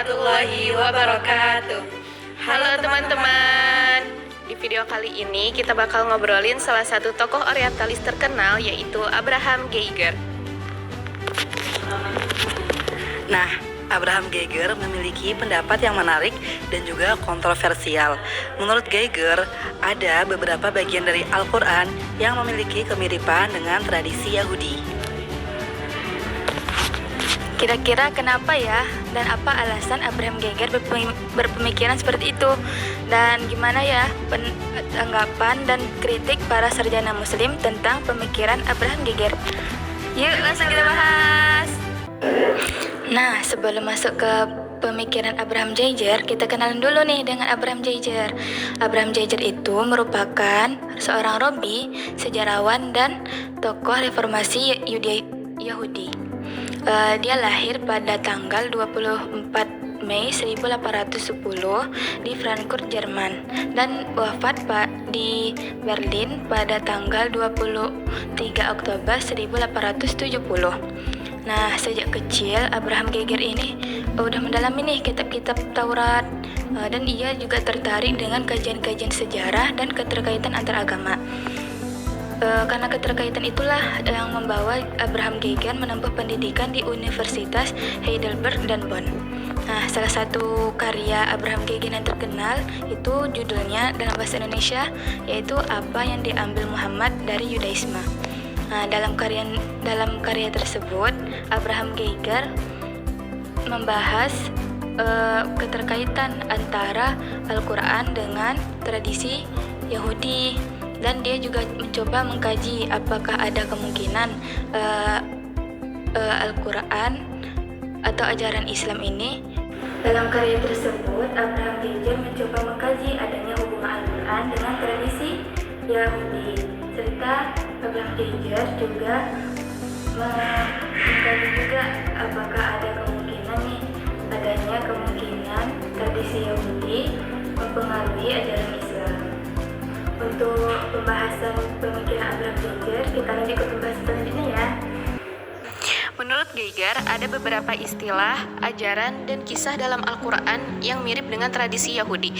warahmatullahi wabarakatuh. Halo teman-teman. Di video kali ini kita bakal ngobrolin salah satu tokoh orientalis terkenal, yaitu Abraham Geiger. Nah, Abraham Geiger memiliki pendapat yang menarik dan juga kontroversial. Menurut Geiger, ada beberapa bagian dari Al-Quran yang memiliki kemiripan dengan tradisi Yahudi. Kira-kira kenapa ya? Dan apa alasan Abraham Geiger berpemikiran seperti itu? Dan gimana ya tanggapan dan kritik para sarjana muslim tentang pemikiran Abraham Geiger? Yuk langsung kita bahas. Nah, sebelum masuk ke pemikiran Abraham Geiger, kita kenalan dulu nih dengan Abraham Geiger. Abraham Geiger itu merupakan seorang rabi, sejarawan, dan tokoh reformasi Yahudi. Dia lahir pada tanggal 24 Mei 1810 di Frankfurt, Jerman, dan wafat di Berlin pada tanggal 23 Oktober 1870. Nah, sejak kecil Abraham Geiger ini udah mendalami nih kitab-kitab Taurat, dan ia juga tertarik dengan kajian-kajian sejarah dan keterkaitan antar agama. Karena keterkaitan itulah yang membawa Abraham Geiger menempuh pendidikan di Universitas Heidelberg dan Bonn. Nah, salah satu karya Abraham Geiger yang terkenal itu judulnya dalam bahasa Indonesia, yaitu Apa yang Diambil Muhammad dari Yudaisme. Nah, dalam karya tersebut Abraham Geiger membahas keterkaitan antara Al-Quran dengan tradisi Yahudi, dan dia juga mencoba mengkaji apakah ada kemungkinan Al-Quran atau ajaran Islam ini. Dalam karya tersebut, Abraham Geiger mencoba mengkaji adanya hubungan Al-Quran dengan tradisi Yahudi. Serta Abraham Geiger juga mengkaji juga apakah ada adanya kemungkinan tradisi Yahudi mempengaruhi ajaran Islam. Untuk pembahasan pemikiran Abraham Geiger, kita lanjut ke pembahasan selanjutnya ya. Menurut Geiger, ada beberapa istilah, ajaran, dan kisah dalam Al-Quran yang mirip dengan tradisi Yahudi.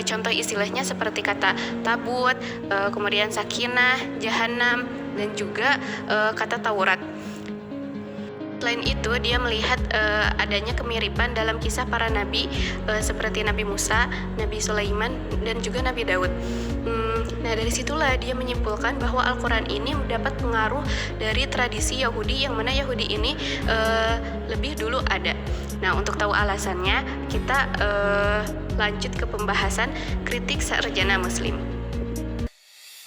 Contoh istilahnya seperti kata tabut, kemudian sakinah, jahanam, dan juga kata Taurat. Selain itu, dia melihat adanya kemiripan dalam kisah para nabi seperti Nabi Musa, Nabi Sulaiman, dan juga Nabi Daud. Nah, dari situlah dia menyimpulkan bahwa Al-Quran ini mendapat pengaruh dari tradisi Yahudi, yang mana Yahudi ini lebih dulu ada. Nah, untuk tahu alasannya, kita lanjut ke pembahasan kritik sarjana muslim.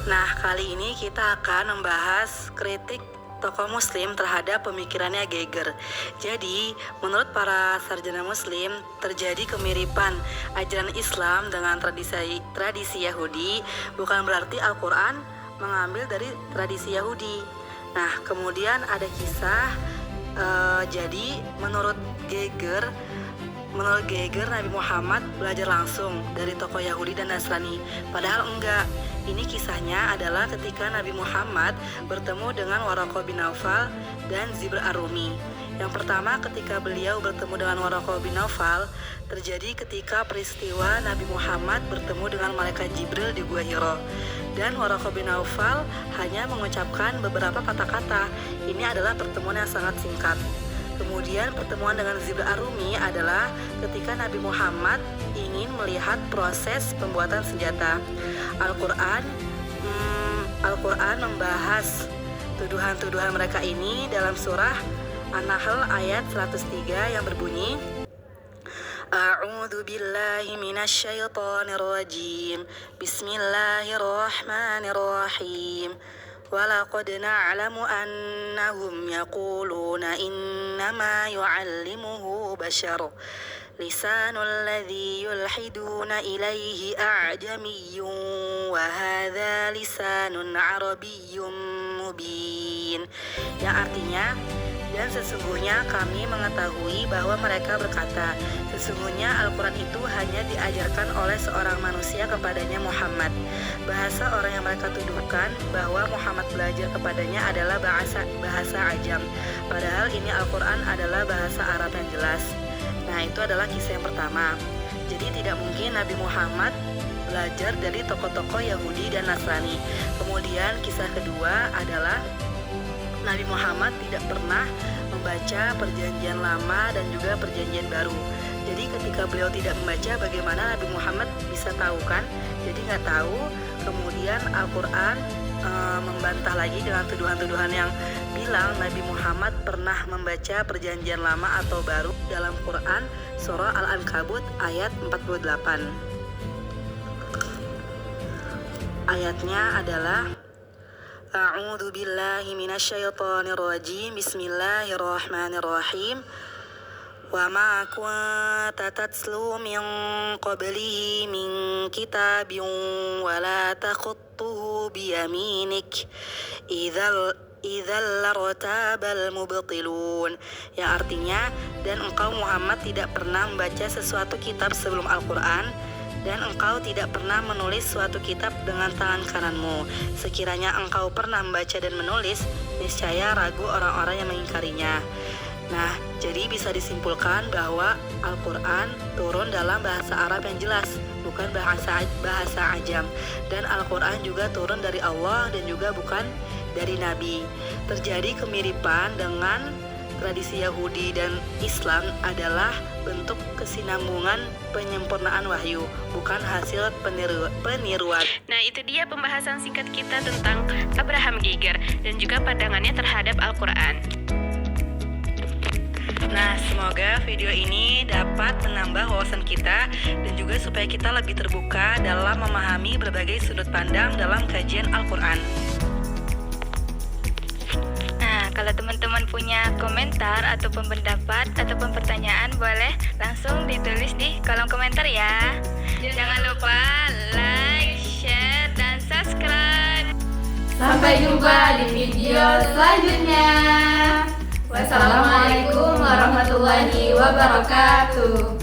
Nah, kali ini kita akan membahas kritik tokoh muslim terhadap pemikirannya Geiger. Jadi, menurut para sarjana muslim, terjadi kemiripan ajaran Islam dengan tradisi Yahudi, bukan berarti Al-Quran mengambil dari tradisi Yahudi. Nah, kemudian ada kisah, jadi menurut Geiger Nabi Muhammad belajar langsung dari tokoh Yahudi dan Nasrani. Padahal enggak. Ini kisahnya adalah ketika Nabi Muhammad bertemu dengan Waraqah bin Naufal dan Zibr ar-Rumi. Yang pertama, ketika beliau bertemu dengan Waraqah bin Naufal, terjadi ketika peristiwa Nabi Muhammad bertemu dengan malaikat Jibril di Gua Hiro. Dan Waraqah bin Naufal hanya mengucapkan beberapa kata-kata. Ini adalah pertemuan yang sangat singkat. Kemudian pertemuan dengan Zibr ar-Rumi adalah ketika Nabi Muhammad ingin melihat proses pembuatan senjata. Al-Quran membahas tuduhan-tuduhan mereka ini dalam surah An-Nahl ayat 103 yang berbunyi, A'udzu billahi minasyaitonir rajim. Bismillahirrahmanirrahim. وَلَقَدْ نَعْلَمُ أَنَّهُمْ يَقُولُونَ إِنَّمَا يُعَلِّمُهُ بَشَرٌ لِسَانُ الَّذِي يُلْحِدُونَ إِلَيْهِ أَعْجَمِيٌّ وَهَذَا لِسَانٌ عَرَبِيٌّ مُبِينٌ, yang artinya, dan sesungguhnya kami mengetahui bahwa mereka berkata, sesungguhnya Al-Quran itu hanya diajarkan oleh seorang manusia kepadanya Muhammad. Bahasa orang yang mereka tuduhkan bahwa Muhammad belajar kepadanya adalah bahasa ajam. Padahal ini Al-Quran adalah bahasa Arab yang jelas. Nah, itu adalah kisah yang pertama. Jadi tidak mungkin Nabi Muhammad belajar dari tokoh-tokoh Yahudi dan Nasrani. Kemudian kisah kedua adalah Nabi Muhammad tidak pernah membaca perjanjian lama dan juga perjanjian baru. Jadi ketika beliau tidak membaca, bagaimana Nabi Muhammad bisa tahu kan? Jadi nggak tahu. Kemudian Al-Quran membantah lagi dengan tuduhan-tuduhan yang bilang Nabi Muhammad pernah membaca perjanjian lama atau baru dalam Quran surah Al-Ankabut ayat 48. Ayatnya adalah A'udzu billahi minasyaitonir rajim. Bismillahirrahmanirrahim. Wa ma kunta tatlu min qablihi min kitabin wa la takhutuhu biyaminik idzal lartabal mubtilun, yang artinya, dan engkau Muhammad tidak pernah membaca sesuatu kitab sebelum Al-Quran, dan engkau tidak pernah menulis suatu kitab dengan tangan kananmu. Sekiranya engkau pernah membaca dan menulis, niscaya ragu orang-orang yang mengingkarinya. Nah, jadi bisa disimpulkan bahwa Al-Quran turun dalam bahasa Arab yang jelas, bukan bahasa ajam. Dan Al-Quran juga turun dari Allah dan juga bukan dari Nabi. Terjadi kemiripan dengan tradisi Yahudi dan Islam adalah bentuk kesinambungan penyempurnaan wahyu, bukan hasil peniruan. Nah, itu dia pembahasan singkat kita tentang Abraham Geiger dan juga pandangannya terhadap Al-Quran. Nah, semoga video ini dapat menambah wawasan kita dan juga supaya kita lebih terbuka dalam memahami berbagai sudut pandang dalam kajian Al-Quran. Nah, kalau teman-teman punya komentar ataupun pendapat ataupun pertanyaan, boleh langsung ditulis di kolom komentar ya. Jangan lupa like, share, dan subscribe. Sampai jumpa di video selanjutnya. Wassalamualaikum warahmatullahi wabarakatuh.